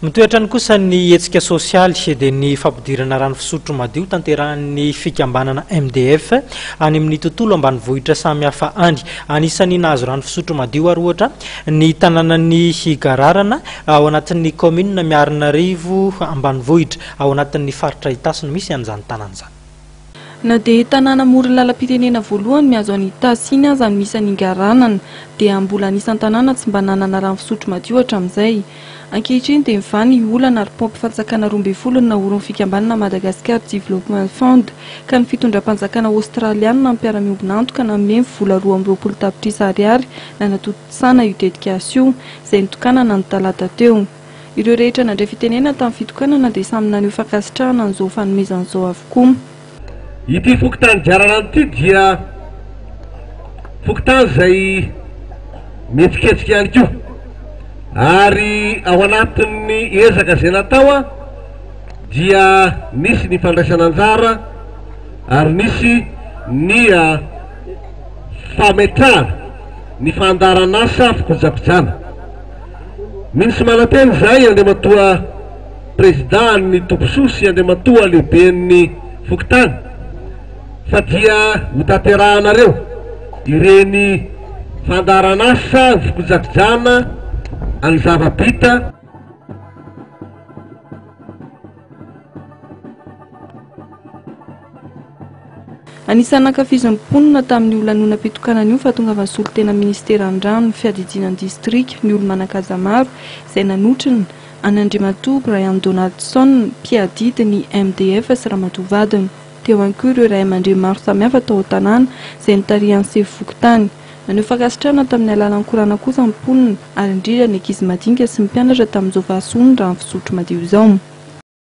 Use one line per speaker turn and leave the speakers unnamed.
Mitoetrany kosa ny hetsika sosialy dia ny fampidirana rano fisotro madio tanterahan'ny fikambanana MDF any amin'ny tontolo ambanivohitra samihafa any. Anisany nahazo rano fisotro madio ary ohatra ny tanànan'ny Higararana ao anatin'ny commune Miarinarivo ambanivohitra ao anatin'ny faritra Itasy no misy an'izany tanàna izany.
Na dia tanàna amoron'ny lalam-pitenena voalohany mihazo any Itasy iny aza no misy any Higaranana dia mbola anisan'ny tanàna tsy mba nanana rano fisotro madio hatramin'izay. Ankehitriny dia mivany olana ary paompy fanjakana 12 naoron'ny fikambanana Madagascar Development Fund ka ny fitondram-panjakana Australiana mpiara-miombona antoka nanome vola 220 tapitrisa ariary nanatotosana io dedikasio izay nitokanana ny talata teo. Ireo rehetra nandray fitenena tamin'ny fitokanana dia samy naneho fankasitrahana an'izao fanomezan'izao avokoa.
Ity fokotany Diararana ity dia fokotany izay mihetsiketsika ihany koa. Ary ao anatin'ny ezaka izay natao dia nisy ny fandraisana anjara ary nisy ny fametrahana ny fandaran'asa fikojakojana. Misy mananteny izay andriamatoa président ny tombosoa sy andriamatoa lehiben'ny fokotany fa dia hotanterahanareo ireny fandaran'asa fikojakojana any zava-bita.
Anisan'ny ankafizin'ny mponina tamin'ny olanonam-pitokanana io fa tonga avy solon-tena ministeran-drano ny fiadidianan'ny distrika ny olo-manakaza maro izay nanotriny an'Andriamatoa Brian Donaldson mpiadidy ny MDF sy Ramatoavadiny. Teo ihany koa ireo ray aman-dreny maro samihafa tao an-tanàna izay nitarihan'ny sevo-fokotany. Naneho fankasitrahana tamin'ny alalan'ny korana kosa ny mponina ary indrindra ny ankizy madinika sy ny mpianatra tamin'izao vahason'ny rano fisotro madio izao.